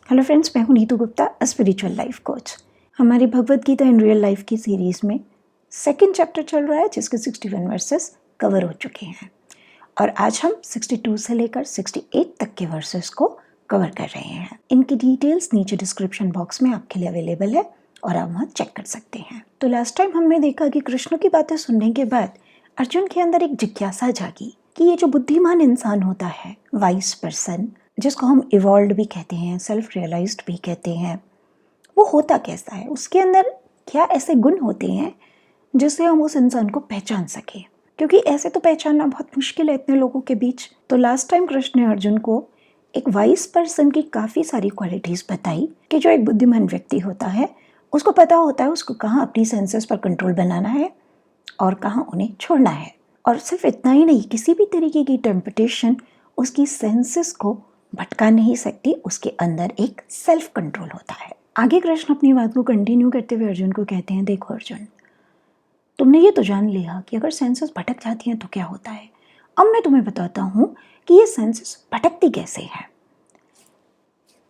Hello friends, मैं हूं Neetu Gupta, spiritual life coach. हमारी Bhagavad Gita in real life की सीरीज़ में सेकंड चैप्टर चल रहा है, जिसके 61 वर्सेस कवर हो चुके हैं और आज हम 62 से लेकर 68 तक के वर्सेस को कवर कर रहे हैं। इनकी डिटेल्स नीचे डिस्क्रिप्शन बॉक्स में आपके लिए अवेलेबल है और आप वहाँ चेक कर सकते हैं। तो लास्ट टाइम हमने देखा कि कृष्ण की बातें सुनने के बाद अर्जुन के अंदर एक जिज्ञासा जागी कि ये जो बुद्धिमान इंसान होता है, वाइज पर्सन, जिसको हम इवॉल्व भी कहते हैं, सेल्फ रियलाइज्ड भी कहते हैं, वो होता कैसा है, उसके अंदर क्या ऐसे गुण होते हैं जिससे हम उस इंसान को पहचान सकें, क्योंकि ऐसे तो पहचानना बहुत मुश्किल है इतने लोगों के बीच। तो लास्ट टाइम कृष्ण ने अर्जुन को एक वाइज पर्सन की काफ़ी सारी क्वालिटीज़ बताई कि जो एक बुद्धिमान व्यक्ति होता है उसको पता होता है उसको कहाँ अपनी सेंसेस पर कंट्रोल बनाना है और कहाँ उन्हें छोड़ना है। और सिर्फ इतना ही नहीं, किसी भी तरीके की टेम्पटेशन उसकी सेंसेस को भटका नहीं सकती, उसके अंदर एक सेल्फ कंट्रोल होता है। आगे कृष्ण अपनी बात को कंटिन्यू करते हुए अर्जुन को कहते हैं, देखो अर्जुन, तुमने ये तो जान लिया कि अगर सेंसेस भटक जाती हैं तो क्या होता है। अब मैं तुम्हें बताता हूँ कि ये सेंसेस भटकती कैसे हैं।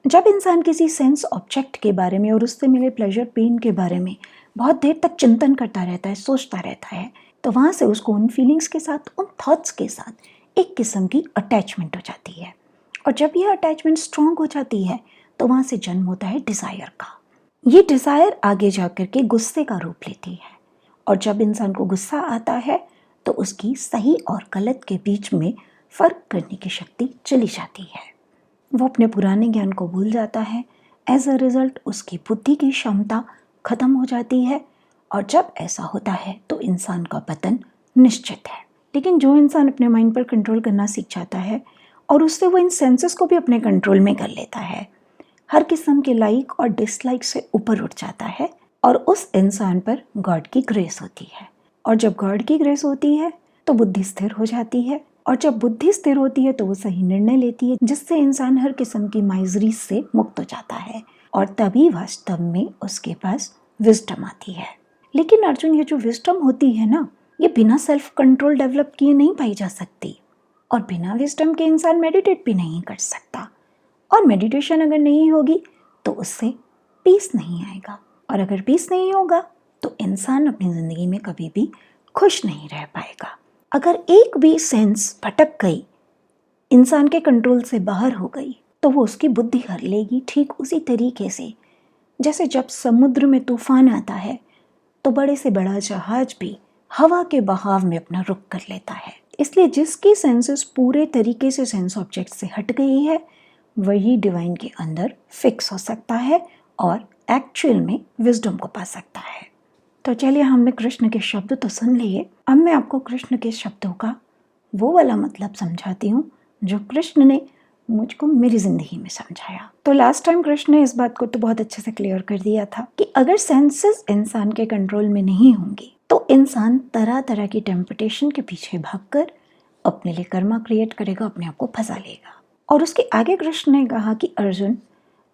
जब इंसान किसी सेंस ऑब्जेक्ट के बारे में और उससे मिले प्लेजर पेन के बारे में बहुत देर तक चिंतन करता रहता है, सोचता रहता है, तो वहाँ से उसको उन फीलिंग्स के साथ, उन थॉट्स के साथ एक किस्म की अटैचमेंट हो जाती है। और जब यह अटैचमेंट स्ट्रॉन्ग हो जाती है तो वहाँ से जन्म होता है डिज़ायर का। ये डिज़ायर आगे जाकर के गुस्से का रूप लेती है और जब इंसान को गुस्सा आता है तो उसकी सही और गलत के बीच में फ़र्क करने की शक्ति चली जाती है। वो अपने पुराने ज्ञान को भूल जाता है। एज अ रिज़ल्ट उसकी बुद्धि की क्षमता खत्म हो जाती है और जब ऐसा होता है तो इंसान का पतन निश्चित है। लेकिन जो इंसान अपने माइंड पर कंट्रोल करना सीख जाता है और उससे वो इन सेंसेस को भी अपने कंट्रोल में कर लेता है, हर किस्म के लाइक और डिसलाइक से ऊपर उठ जाता है और उस इंसान पर गॉड की ग्रेस होती है। और जब गॉड की ग्रेस होती है तो बुद्धि स्थिर हो जाती है और जब बुद्धि स्थिर होती है तो वो सही निर्णय लेती है, जिससे इंसान हर किस्म की माइजरी से मुक्त हो जाता है और तभी वास्तव में उसके पास विजडम आती है। लेकिन अर्जुन, ये जो विजडम होती है ना, ये बिना सेल्फ कंट्रोल डेवलप किए नहीं पाई जा सकती और बिना विजडम के इंसान मेडिटेट भी नहीं कर सकता और मेडिटेशन अगर नहीं होगी तो उससे पीस नहीं आएगा और अगर पीस नहीं होगा तो इंसान अपनी ज़िंदगी में कभी भी खुश नहीं रह पाएगा। अगर एक भी सेंस भटक गई, इंसान के कंट्रोल से बाहर हो गई, तो वो उसकी बुद्धि हर लेगी। ठीक उसी तरीके से जैसे जब समुद्र में तूफान आता है तो बड़े से बड़ा जहाज भी हवा के बहाव में अपना रुख कर लेता है। इसलिए जिसकी सेंसेस पूरे तरीके से सेंस ऑब्जेक्ट से हट गई है वही डिवाइन के अंदर फिक्स हो सकता है और एक्चुअल में विजडम को पा सकता है। तो चलिए, हमने कृष्ण के शब्द तो सुन लिए, अब मैं आपको कृष्ण के शब्दों का वो वाला मतलब समझाती हूँ जो कृष्ण ने मुझको मेरी ज़िंदगी में समझाया। तो लास्ट टाइम कृष्ण ने इस बात को तो बहुत अच्छे से क्लियर कर दिया था कि अगर सेंसेस इंसान के कंट्रोल में नहीं होंगी तो इंसान तरह तरह की टेम्पटेशन के पीछे भागकर अपने लिए कर्मा क्रिएट करेगा, अपने आप को फंसा लेगा। और उसके आगे कृष्ण ने कहा कि अर्जुन,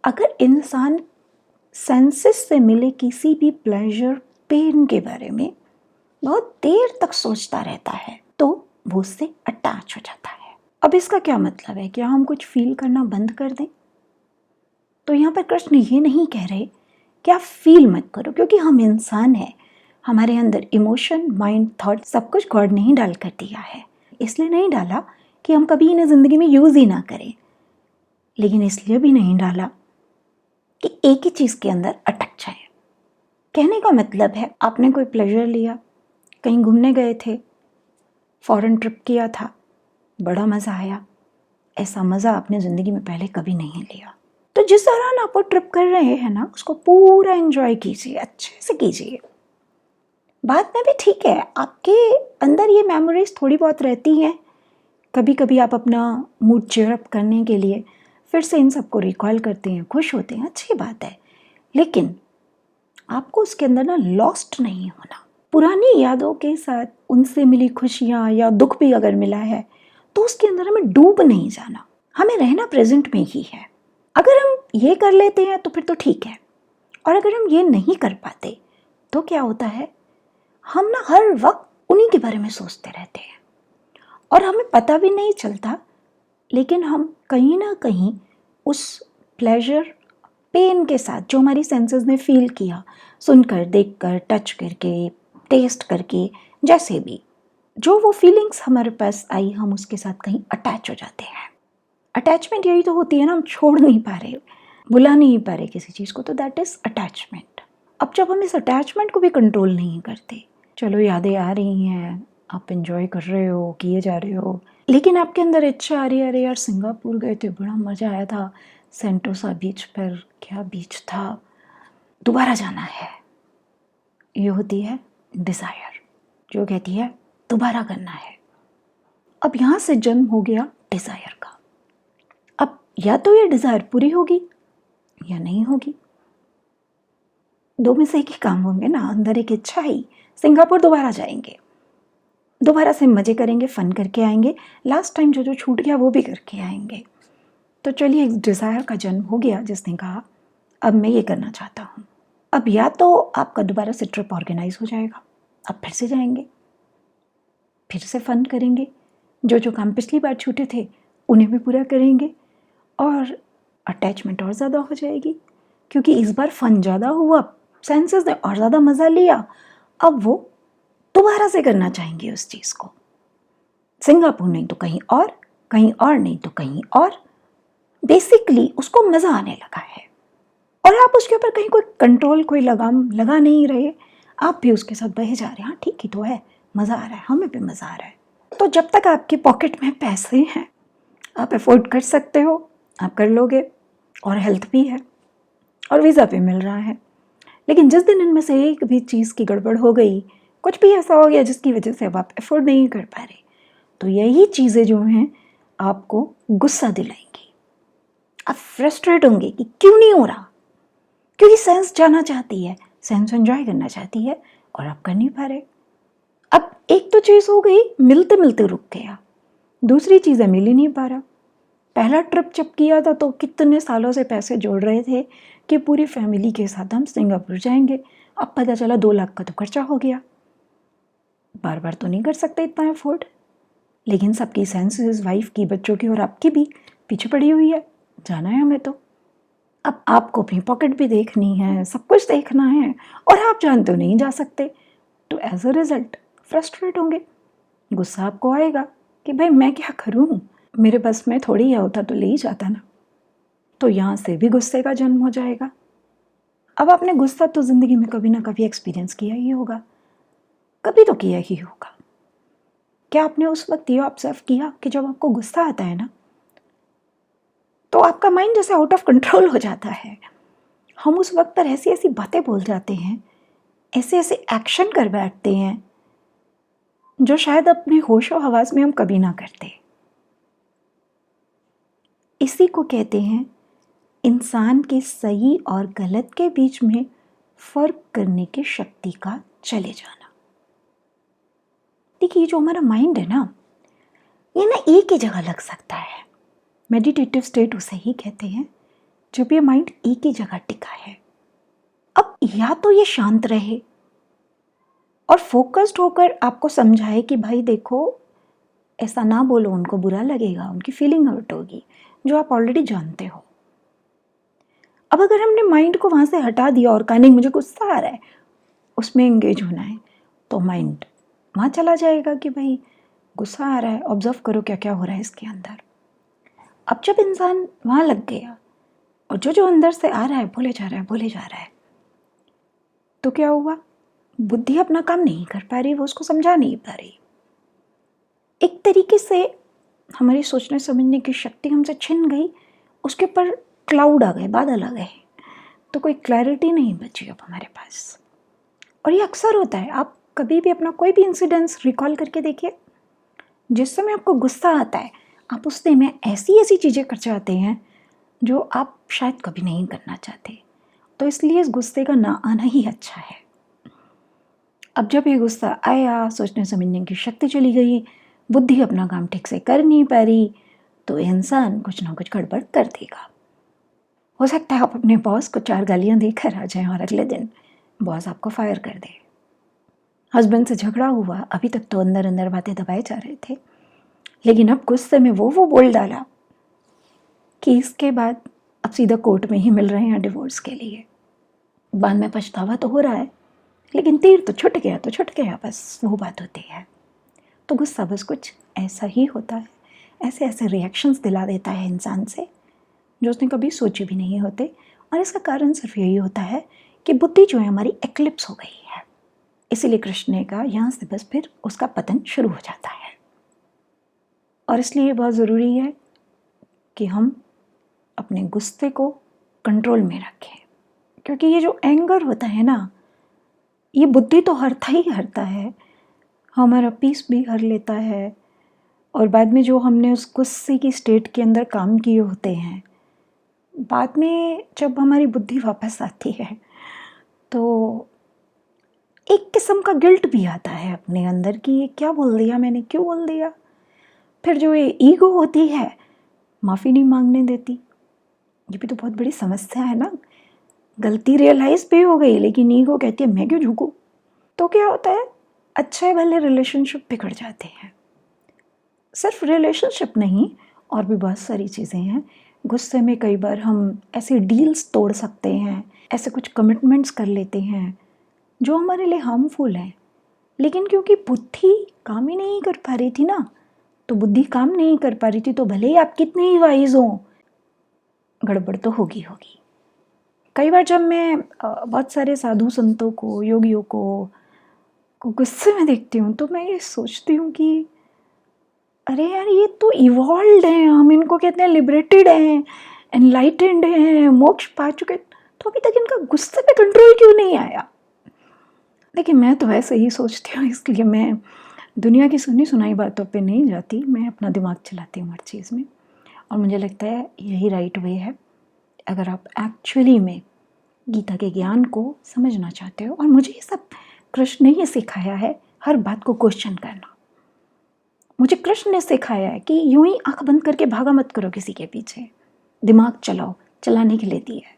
अगर इंसान सेंसेस से मिले किसी भी प्लेजर पेन के बारे में बहुत देर तक सोचता रहता है तो वो उससे अटैच हो जाता है। अब इसका क्या मतलब है? क्या हम कुछ फील करना बंद कर दें? तो यहाँ पर कृष्ण ये नहीं कह रहे कि आप फील मत करो, क्योंकि हम इंसान हैं, हमारे अंदर इमोशन, माइंड, थॉट सब कुछ गॉड ने ही डाल कर दिया है। इसलिए नहीं डाला कि हम कभी इन्हें ज़िंदगी में यूज़ ही ना करें, लेकिन इसलिए भी नहीं डाला कि एक ही चीज़ के अंदर अटक जाए। कहने का मतलब है, आपने कोई प्लेजर लिया, कहीं घूमने गए थे, फॉरेन ट्रिप किया था, बड़ा मज़ा आया, ऐसा मज़ा आपने ज़िंदगी में पहले कभी नहीं लिया। तो जिस दौरान आप वो ट्रिप कर रहे हैं ना, उसको पूरा एंजॉय कीजिए, अच्छे से कीजिए। बाद में भी ठीक है, आपके अंदर ये मेमोरीज थोड़ी बहुत रहती हैं, कभी कभी आप अपना मूड चेयर अप करने के लिए फिर से इन सबको रिकॉल करते हैं, खुश होते हैं, अच्छी बात है, लेकिन आपको उसके अंदर ना लॉस्ट नहीं होना। पुरानी यादों के साथ उनसे मिली खुशियाँ या दुख भी अगर मिला है तो उसके अंदर हमें डूब नहीं जाना, हमें रहना प्रेजेंट में ही है। अगर हम ये कर लेते हैं तो फिर तो ठीक है, और अगर हम ये नहीं कर पाते तो क्या होता है, हम ना हर वक्त उन्हीं के बारे में सोचते रहते हैं और हमें पता भी नहीं चलता, लेकिन हम कहीं ना कहीं उस प्लेजर पेन के साथ जो हमारी सेंसेस ने फील किया, सुनकर, देखकर, टच करके, टेस्ट करके, जैसे भी जो वो फीलिंग्स हमारे पास आई, हम उसके साथ कहीं अटैच हो जाते हैं। अटैचमेंट यही तो होती है ना, हम छोड़ नहीं पा रहे, भुला नहीं पा रहे किसी चीज़ को, तो दैट इज़ अटैचमेंट। अब जब हम इस अटैचमेंट को भी कंट्रोल नहीं करते, चलो यादें आ रही हैं, आप एंजॉय कर रहे हो, किए जा रहे हो, लेकिन आपके अंदर इच्छा आ रही है, अरे यार सिंगापुर गए थे, बड़ा मज़ा आया था, सेंटोसा बीच पर, क्या बीच था, दोबारा जाना है। ये होती है डिज़ायर, जो कहती है दोबारा करना है। अब यहाँ से जन्म हो गया डिज़ायर का। अब या तो ये डिज़ायर पूरी होगी या नहीं होगी, दो में से एक ही काम होंगे ना। अंदर एक इच्छा ही, सिंगापुर दोबारा जाएंगे, दोबारा से मज़े करेंगे, फ़न करके आएंगे, लास्ट टाइम जो जो छूट गया वो भी करके आएंगे। तो चलिए, एक डिज़ायर का जन्म हो गया जिसने कहा अब मैं ये करना चाहता हूँ। अब या तो आपका दोबारा से ट्रिप ऑर्गेनाइज हो जाएगा, अब फिर से जाएंगे, फिर से फ़न करेंगे, जो जो काम पिछली बार छूटे थे उन्हें भी पूरा करेंगे, और अटैचमेंट और ज़्यादा हो जाएगी क्योंकि इस बार फ़न ज़्यादा हुआ, सेंसेस ने और ज़्यादा मज़ा लिया, अब वो दोबारा से करना चाहेंगे उस चीज़ को। सिंगापुर नहीं तो कहीं और नहीं तो कहीं और। बेसिकली उसको मज़ा आने लगा है और आप उसके ऊपर कहीं कोई कंट्रोल, कोई लगाम लगा नहीं रहे, आप भी उसके साथ बहे जा रहे हैं। हाँ ठीक ही तो है, मज़ा आ रहा है, हमें भी मज़ा आ रहा है। तो जब तक आपकी पॉकेट में पैसे हैं, आप अफोर्ड कर सकते हो, आप कर लोगे, और हेल्थ भी है और वीज़ा भी मिल रहा है। लेकिन जिस दिन इनमें से एक भी चीज़ की गड़बड़ हो गई, कुछ भी ऐसा हो गया जिसकी वजह से अब आप अफोर्ड नहीं कर पा रहे, तो यही चीज़ें जो हैं आपको गुस्सा दिलाएंगी। आप फ्रस्ट्रेट होंगे कि क्यों नहीं हो रहा, क्योंकि सेंस जाना चाहती है, सेंस एंजॉय करना चाहती है और आप कर नहीं पा रहे। अब एक तो चीज़ हो गई, मिलते मिलते रुक गया, दूसरी चीज़ें मिल ही नहीं पा रहा। पहला ट्रिप जब किया था तो कितने सालों से पैसे जोड़ रहे थे कि पूरी फैमिली के साथ हम सिंगापुर जाएंगे, अब पता चला 2 लाख का तो खर्चा हो गया। बार बार तो नहीं कर सकते इतना अफोर्ड, लेकिन सबकी सेंसेस, वाइफ की, बच्चों की और आपकी भी पीछे पड़ी हुई है, जाना है हमें तो। अब आपको अपनी पॉकेट भी देखनी है, सब कुछ देखना है, और आप जानते हो नहीं जा सकते, तो एज अ रिजल्ट फ्रस्ट्रेट होंगे, गुस्सा आपको आएगा कि भाई मैं क्या करूं, मेरे बस में थोड़ी है, होता तो ले ही जाता ना। तो यहाँ से भी गुस्से का जन्म हो जाएगा। अब आपने गुस्सा तो ज़िंदगी में कभी ना कभी एक्सपीरियंस किया ही होगा, कभी तो किया ही होगा। क्या आपने उस वक्त ये ऑब्जर्व किया कि जब आपको गुस्सा आता है ना, तो आपका माइंड जैसे आउट ऑफ कंट्रोल हो जाता है। हम उस वक्त पर ऐसी ऐसी बातें बोल जाते हैं, ऐसे ऐसे एक्शन कर बैठते हैं जो शायद अपने होशो हवास में हम कभी ना करते। इसी को कहते हैं इंसान के सही और गलत के बीच में फर्क करने की शक्ति का चले जाना। देखिए, जो हमारा माइंड है ना, ये ना एक ही जगह लग सकता है। मेडिटेटिव स्टेट उसे ही कहते हैं जब ये माइंड एक ही जगह टिका है। अब या तो ये शांत रहे और फोकस्ड होकर आपको समझाए कि भाई देखो, ऐसा ना बोलो, उनको बुरा लगेगा, उनकी फीलिंग हर्ट होगी, जो आप ऑलरेडी जानते हो। अब अगर हमने माइंड को वहाँ से हटा दिया और कहा नहीं मुझे गुस्सा आ रहा है, उसमें एंगेज होना है, तो माइंड वहाँ चला जाएगा कि भाई गुस्सा आ रहा है, ऑब्जर्व करो क्या क्या हो रहा है इसके अंदर। अब जब इंसान वहाँ लग गया और जो जो अंदर से आ रहा है बोले जा रहा है, तो क्या हुआ, बुद्धि अपना काम नहीं कर पा रही, वो उसको समझा नहीं पा रही। एक तरीके से हमारी सोचने समझने की शक्ति हमसे छिन गई, उसके ऊपर क्लाउड आ गए, बादल आ गए, तो कोई क्लैरिटी नहीं बची अब हमारे पास। और ये अक्सर होता है, आप कभी भी अपना कोई भी इंसिडेंस रिकॉल करके देखिए, जिस समय आपको गुस्सा आता है आप उस समय ऐसी ऐसी चीज़ें कर जाते हैं जो आप शायद कभी नहीं करना चाहते। तो इसलिए इस गुस्से का ना आना ही अच्छा है। अब जब ये गुस्सा आया, सोचने समझने की शक्ति चली गई, बुद्धि अपना काम ठीक से कर नहीं पा रही, तो इंसान कुछ ना कुछ गड़बड़ कर देगा। हो सकता है आप अपने बॉस को 4 गालियाँ देकर आ जाएं और अगले दिन बॉस आपको फायर कर दे। हस्बैंड से झगड़ा हुआ, अभी तक तो अंदर अंदर बातें दबाए जा रहे थे, लेकिन अब गुस्से में वो बोल डाला कि इसके बाद अब सीधा कोर्ट में ही मिल रहे हैं डिवोर्स के लिए। बाद में पछतावा तो हो रहा है, लेकिन तीर तो छुट गया तो छुट गया, बस वो बात होती है। तो गुस्सा बस कुछ ऐसा ही होता है, ऐसे ऐसे रिएक्शंस दिला देता है इंसान से जो उसने कभी सोचे भी नहीं होते। और इसका कारण सिर्फ यही होता है कि बुद्धि जो है हमारी एक्लिप्स हो गई है। इसीलिए कृष्ण ने कहा यहाँ से बस फिर उसका पतन शुरू हो जाता है। और इसलिए बहुत ज़रूरी है कि हम अपने गुस्से को कंट्रोल में रखें, क्योंकि ये जो एंगर होता है ना, ये बुद्धि तो हरता ही हरता है, हमारा पीस भी हर लेता है। और बाद में जो हमने उस गुस्से की स्टेट के अंदर काम किए होते हैं, बाद में जब हमारी बुद्धि वापस आती है तो एक किस्म का गिल्ट भी आता है अपने अंदर कि ये क्या बोल दिया मैंने, क्यों बोल दिया। फिर जो ये ईगो होती है माफ़ी नहीं मांगने देती। ये भी तो बहुत बड़ी समस्या है ना। गलती रियलाइज़ भी हो गई, लेकिन ईगो कहती है मैं क्यों झुकूं। तो क्या होता है, अच्छे भले रिलेशनशिप बिगड़ जाते हैं। सिर्फ रिलेशनशिप नहीं, और भी बहुत सारी चीज़ें हैं। गुस्से में कई बार हम ऐसे डील्स तोड़ सकते हैं, ऐसे कुछ कमिटमेंट्स कर लेते हैं जो हमारे लिए हार्मफुल है। लेकिन क्योंकि बुद्धि काम ही नहीं कर पा रही थी ना, तो बुद्धि काम नहीं कर पा रही थी, तो भले ही आप कितने ही वाइज हों, गड़बड़ तो होगी होगी। कई बार जब मैं बहुत सारे साधु संतों को, योगियों को गुस्से में देखती हूँ, तो मैं ये सोचती हूँ कि अरे यार, ये तो इवॉल्व हैं, हम इनको कहते हैं लिबरेटेड हैं, एनलाइटेंड हैं, मोक्ष पा चुके, तो अभी तक इनका गुस्से पे कंट्रोल क्यों नहीं आया। देखिए, मैं तो ऐसे ही सोचती हूँ, इसलिए मैं दुनिया की सुनी सुनाई बातों पे नहीं जाती, मैं अपना दिमाग चलाती हूँ हर चीज़ में। और मुझे लगता है यही राइट वे है अगर आप एक्चुअली में गीता के ज्ञान को समझना चाहते हो। और मुझे ये सब कृष्ण ने ही सिखाया है, हर बात को क्वेश्चन करना। मुझे कृष्ण ने सिखाया है कि यूं ही आंख बंद करके भागा मत करो किसी के पीछे, दिमाग चलाओ, चलाने के लिए दिया है।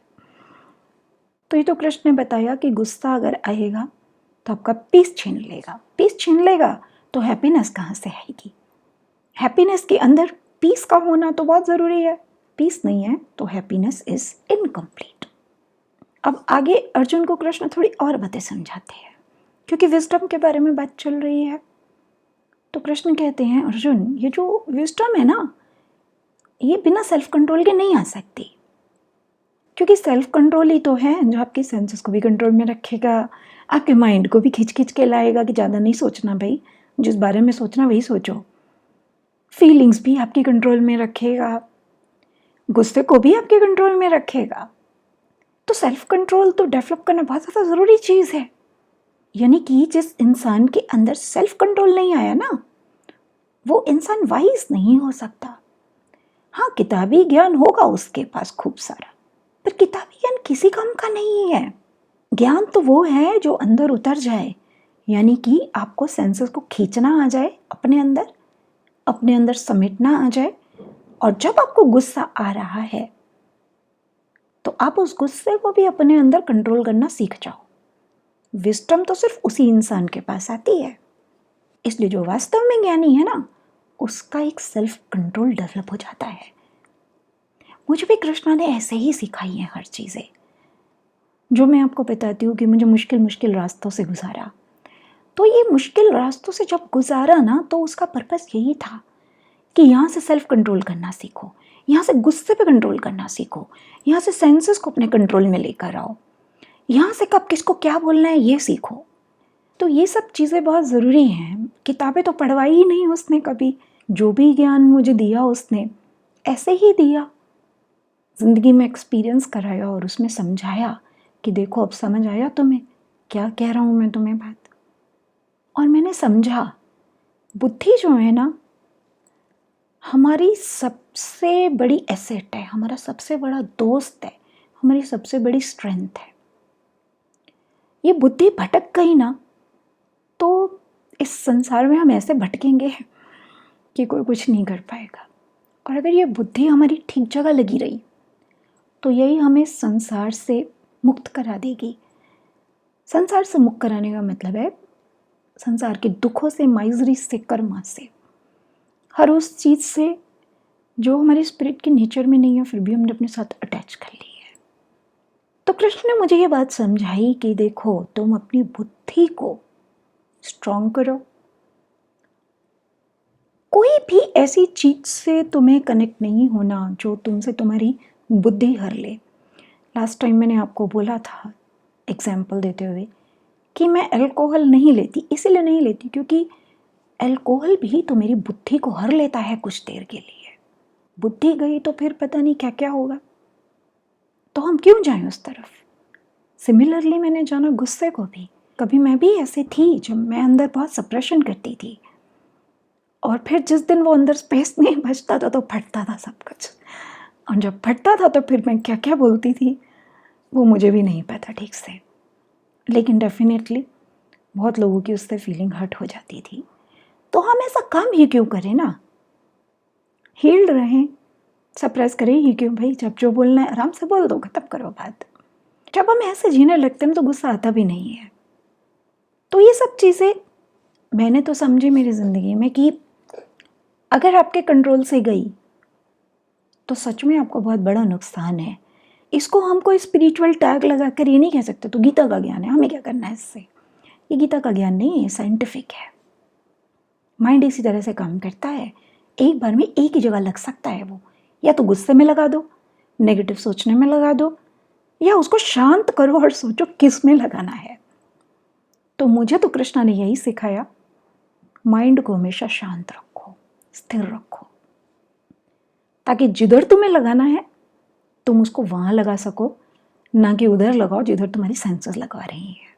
तो ये तो कृष्ण ने बताया कि गुस्सा अगर आएगा तो आपका पीस छीन लेगा, पीस छीन लेगा तो हैप्पीनेस कहाँ से आएगी। हैप्पीनेस के अंदर पीस का होना तो बहुत ज़रूरी है। पीस नहीं है तो हैप्पीनेस इज इनकम्प्लीट। अब आगे अर्जुन को कृष्ण थोड़ी और बातें समझाते हैं, क्योंकि विजडम के बारे में बात चल रही है। तो कृष्ण कहते हैं, अर्जुन, ये जो विजडम है ना, ये बिना सेल्फ कंट्रोल के नहीं आ सकती, क्योंकि सेल्फ कंट्रोल ही तो है जो आपके सेंसेस को भी कंट्रोल में रखेगा, आपके माइंड को भी खींच खींच के लाएगा कि ज़्यादा नहीं सोचना भाई, जिस बारे में सोचना वही सोचो। फीलिंग्स भी आपकी कंट्रोल में रखेगा, गुस्से को भी आपके कंट्रोल में रखेगा। तो सेल्फ कंट्रोल तो डेवलप करना बहुत ज़्यादा ज़रूरी चीज़ है। यानी कि जिस इंसान के अंदर सेल्फ कंट्रोल नहीं आया ना, वो इंसान वाइज नहीं हो सकता। हाँ, किताबी ज्ञान होगा उसके पास खूब सारा, पर किताबी ज्ञान किसी काम का नहीं है। ज्ञान तो वो है जो अंदर उतर जाए, यानी कि आपको सेंसेस को खींचना आ जाए अपने अंदर समेटना आ जाए। और जब आपको गुस्सा आ रहा है तो आप उस गुस्से को भी अपने अंदर कंट्रोल करना सीख जाओ। विजडम तो सिर्फ उसी इंसान के पास आती है। इसलिए जो वास्तव में ज्ञानी है ना, उसका एक सेल्फ कंट्रोल डेवलप हो जाता है। मुझे भी कृष्णा ने ऐसे ही सिखाई है हर चीज़ें, जो मैं आपको बताती हूँ कि मुझे मुश्किल मुश्किल रास्तों से गुजारा। तो ये मुश्किल रास्तों से जब गुजारा ना, तो उसका पर्पस यही था कि यहाँ से सेल्फ कंट्रोल करना सीखो, यहाँ से गुस्से पे कंट्रोल करना सीखो, यहाँ से सेंसेस को अपने कंट्रोल में लेकर आओ, यहाँ से कब किसको क्या बोलना है ये सीखो। तो ये सब चीज़ें बहुत ज़रूरी हैं। किताबें तो पढ़वाई ही नहीं उसने कभी, जो भी ज्ञान मुझे दिया उसने ऐसे ही दिया, ज़िंदगी में एक्सपीरियंस कराया और उसमें समझाया कि देखो अब समझ आया तुम्हें क्या कह रहा हूँ मैं तुम्हें बात। और मैंने समझा, बुद्धि जो है ना, हमारी सबसे बड़ी एसेट है, हमारा सबसे बड़ा दोस्त है, हमारी सबसे बड़ी स्ट्रेंथ है। ये बुद्धि भटक गई ना, तो इस संसार में हम ऐसे भटकेंगे कि कोई कुछ नहीं कर पाएगा। और अगर ये बुद्धि हमारी ठीक जगह लगी रही तो यही हमें संसार से मुक्त करा देगी। संसार से मुक्त कराने का मतलब है संसार के दुखों से, माइजरी से, कर्मा से, हर उस चीज़ से जो हमारी स्पिरिट के नेचर में नहीं है, फिर भी हमने अपने साथ अटैच कर ली है। तो कृष्ण ने मुझे ये बात समझाई कि देखो, तुम अपनी बुद्धि को स्ट्रॉन्ग करो। कोई भी ऐसी चीज से तुम्हें कनेक्ट नहीं होना जो तुमसे तुम्हारी बुद्धि हर ले। लास्ट टाइम मैंने आपको बोला था एग्जाम्पल देते हुए कि मैं अल्कोहल नहीं लेती, इसीलिए नहीं लेती क्योंकि अल्कोहल भी तो मेरी बुद्धि को हर लेता है कुछ देर के लिए। बुद्धि गई तो फिर पता नहीं क्या क्या होगा, तो हम क्यों जाएं उस तरफ। सिमिलरली मैंने जाना गुस्से को भी। कभी मैं भी ऐसे थी जब मैं अंदर बहुत सप्रेशन करती थी, और फिर जिस दिन वो अंदर स्पेस नहीं बचता था तो फटता था सब कुछ, और जब फटता था तो फिर मैं क्या क्या बोलती थी वो मुझे भी नहीं पता ठीक से, लेकिन डेफिनेटली बहुत लोगों की उससे फीलिंग हर्ट हो जाती थी। तो हम ऐसा काम ही क्यों करें ना, हील्ड रहें, सप्रेस करें ही क्यों भाई। जब जो बोलना है आराम से बोल दो, खत्म करो बात। जब हम ऐसे जीने लगते हैं तो गुस्सा आता भी नहीं है। तो ये सब चीज़ें मैंने तो समझी मेरी ज़िंदगी में कि अगर आपके कंट्रोल से गई तो सच में आपको बहुत बड़ा नुकसान है। इसको हम कोई स्पिरिचुअल टैग लगा कर ये नहीं कह सकते तो गीता का ज्ञान है, हमें क्या करना है इससे। ये गीता का ज्ञान नहीं है, साइंटिफिक है। माइंड इसी तरह से काम करता है, एक बार में एक ही जगह लग सकता है वो। या तो गुस्से में लगा दो, नेगेटिव सोचने में लगा दो, या उसको शांत करो और सोचो किस में लगाना है। तो मुझे तो कृष्णा ने यही सिखाया, माइंड को हमेशा शांत रखो, स्थिर रखो, ताकि जिधर तुम्हें लगाना है तुम उसको वहां लगा सको, ना कि उधर लगाओ जिधर तुम्हारी सेंसेस लगवा रही हैं।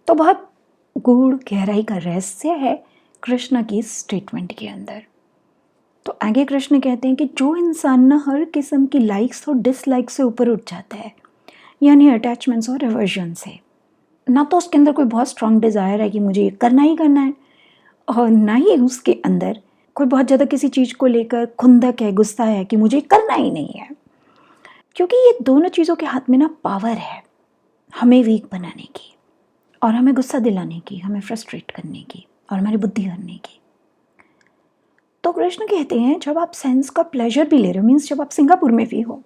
तो बहुत गूढ़ गहराई का रहस्य है कृष्ण की स्टेटमेंट के अंदर। तो आगे कृष्ण कहते हैं कि जो इंसान ना हर किस्म की लाइक्स और डिसलाइक्स से ऊपर उठ जाता है, यानी अटैचमेंट्स और एवर्जन से, ना तो उसके अंदर कोई बहुत स्ट्रांग डिज़ायर है कि मुझे ये करना ही करना है, और ना ही उसके अंदर कोई बहुत ज़्यादा किसी चीज़ को लेकर खुंदक है, गुस्सा है कि मुझे करना ही नहीं है। क्योंकि ये दोनों चीज़ों के हाथ में ना पावर है, हमें वीक बनाने की और हमें गुस्सा दिलाने की, हमें फ्रस्ट्रेट करने की और हमारी बुद्धि करने की। तो कृष्ण कहते हैं जब आप सेंस का प्लेजर भी ले रहे हो, मीन्स जब आप सिंगापुर में भी हो,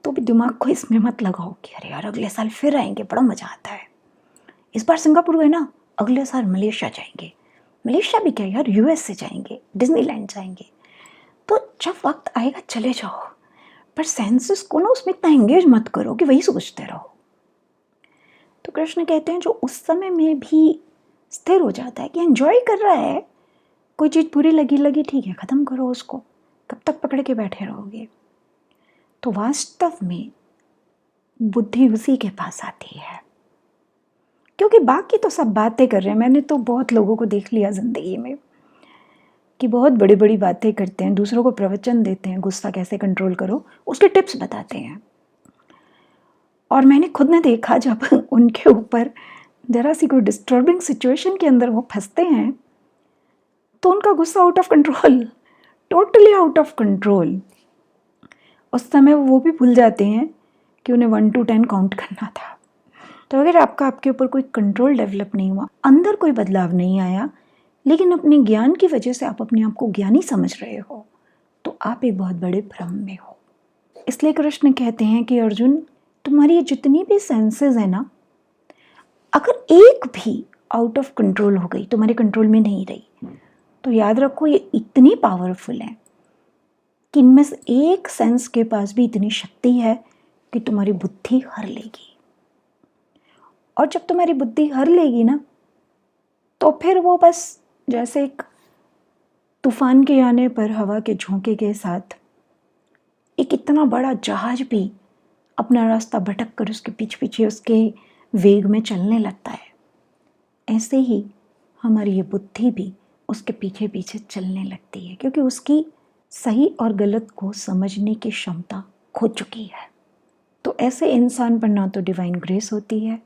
तो भी दिमाग को इसमें मत लगाओ कि अरे यार अगले साल फिर आएंगे, बड़ा मज़ा आता है। इस बार सिंगापुर गए ना, अगले साल मलेशिया जाएंगे, मलेशिया भी क्या यार, यूएस से जाएंगे, डिज्नीलैंड जाएंगे। तो जब वक्त आएगा चले जाओ, पर सेंसेस को ना उसमें इतना एंगेज मत करो कि वही सोचते रहो। तो कृष्ण कहते हैं जो उस समय में भी स्थिर हो जाता है कि एंजॉय कर रहा है, कोई चीज़ बुरी लगी ठीक है, ख़त्म करो उसको, कब तक पकड़ के बैठे रहोगे। तो वास्तव में बुद्धि उसी के पास आती है, क्योंकि बाकी तो सब बातें कर रहे हैं। मैंने तो बहुत लोगों को देख लिया ज़िंदगी में कि बहुत बड़ी बड़ी बातें करते हैं, दूसरों को प्रवचन देते हैं, गुस्सा कैसे कंट्रोल करो उसके टिप्स बताते हैं। और मैंने खुद ने देखा जब उनके ऊपर ज़रा सी कोई डिस्टर्बिंग सिचुएशन के अंदर वो फंसते हैं तो उनका गुस्सा out of control, totally out of control. उस समय वो भी भूल जाते हैं कि उन्हें 1 to 10 काउंट करना था। तो अगर आपके ऊपर कोई कंट्रोल डेवलप नहीं हुआ, अंदर कोई बदलाव नहीं आया, लेकिन अपने ज्ञान की वजह से आप अपने आप को ज्ञानी समझ रहे हो, तो आप एक बहुत बड़े भ्रम में हो। इसलिए कृष्ण कहते हैं कि अर्जुन, तुम्हारी जितनी भी सेंसेस है ना, अगर एक भी आउट ऑफ कंट्रोल हो गई, तुम्हारे कंट्रोल में नहीं रही, तो याद रखो ये इतनी पावरफुल है कि इनमें से एक सेंस के पास भी इतनी शक्ति है कि तुम्हारी बुद्धि हर लेगी। और जब तुम्हारी बुद्धि हर लेगी ना, तो फिर वो बस जैसे एक तूफान के आने पर हवा के झोंके के साथ एक इतना बड़ा जहाज भी अपना रास्ता भटक कर उसके पीछे पीछे उसके वेग में चलने लगता है, ऐसे ही हमारी ये बुद्धि भी उसके पीछे पीछे चलने लगती है, क्योंकि उसकी सही और गलत को समझने की क्षमता खो चुकी है। तो ऐसे इंसान पर ना तो डिवाइन ग्रेस होती है,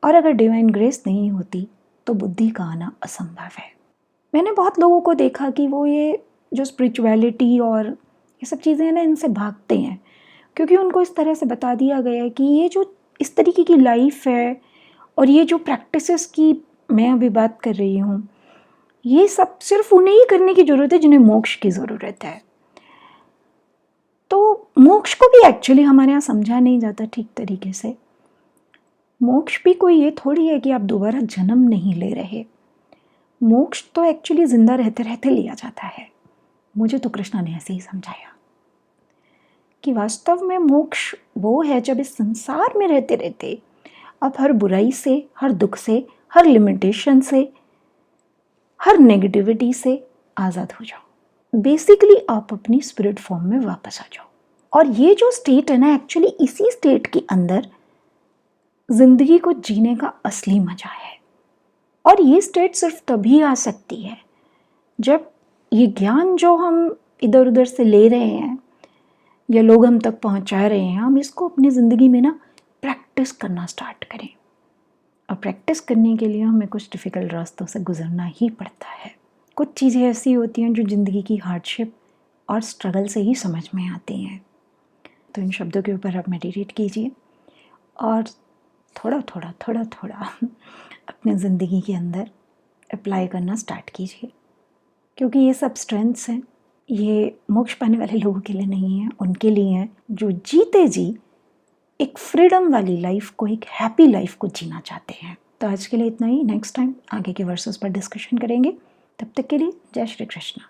और अगर डिवाइन ग्रेस नहीं होती तो बुद्धि का आना असंभव है। मैंने बहुत लोगों को देखा कि वो ये जो स्पिरिचुअलिटी और ये सब चीज़ें हैं ना, इनसे भागते हैं, क्योंकि उनको इस तरह से बता दिया गया है कि ये जो इस तरीके की लाइफ है और ये जो प्रैक्टिसेस की मैं अभी बात कर रही हूँ, ये सब सिर्फ उन्हें ही करने की ज़रूरत है जिन्हें मोक्ष की ज़रूरत है। तो मोक्ष को भी एक्चुअली हमारे यहाँ समझा नहीं जाता ठीक तरीके से। मोक्ष भी कोई ये थोड़ी है कि आप दोबारा जन्म नहीं ले रहे। मोक्ष तो एक्चुअली जिंदा रहते रहते लिया जाता है। मुझे तो कृष्णा ने ऐसे ही समझाया कि वास्तव में मोक्ष वो है जब इस संसार में रहते रहते आप हर बुराई से, हर दुख से, हर लिमिटेशन से, हर नेगेटिविटी से आज़ाद हो जाओ। बेसिकली आप अपनी स्पिरिट फॉर्म में वापस आ जाओ। और ये जो स्टेट है ना, एक्चुअली इसी स्टेट के अंदर जिंदगी को जीने का असली मजा है। और ये स्टेट सिर्फ तभी आ सकती है जब ये ज्ञान जो हम इधर उधर से ले रहे हैं या लोग हम तक पहुंचा रहे हैं, हम इसको अपनी ज़िंदगी में ना प्रैक्टिस करना स्टार्ट करें। और प्रैक्टिस करने के लिए हमें कुछ डिफ़िकल्ट रास्तों से गुजरना ही पड़ता है। कुछ चीज़ें ऐसी होती हैं जो ज़िंदगी की हार्डशिप और स्ट्रगल से ही समझ में आती हैं। तो इन शब्दों के ऊपर आप मेडिटेट कीजिए और थोड़ा थोड़ा अपने ज़िंदगी के अंदर अप्लाई करना स्टार्ट कीजिए। क्योंकि ये सब स्ट्रेंथ्स हैं, ये मोक्ष पाने वाले लोगों के लिए नहीं है, उनके लिए हैं जो जीते जी एक फ्रीडम वाली लाइफ को, एक हैप्पी लाइफ को जीना चाहते हैं। तो आज के लिए इतना ही। नेक्स्ट टाइम आगे के वर्सेस पर डिस्कशन करेंगे। तब तक के लिए जय श्री कृष्ण।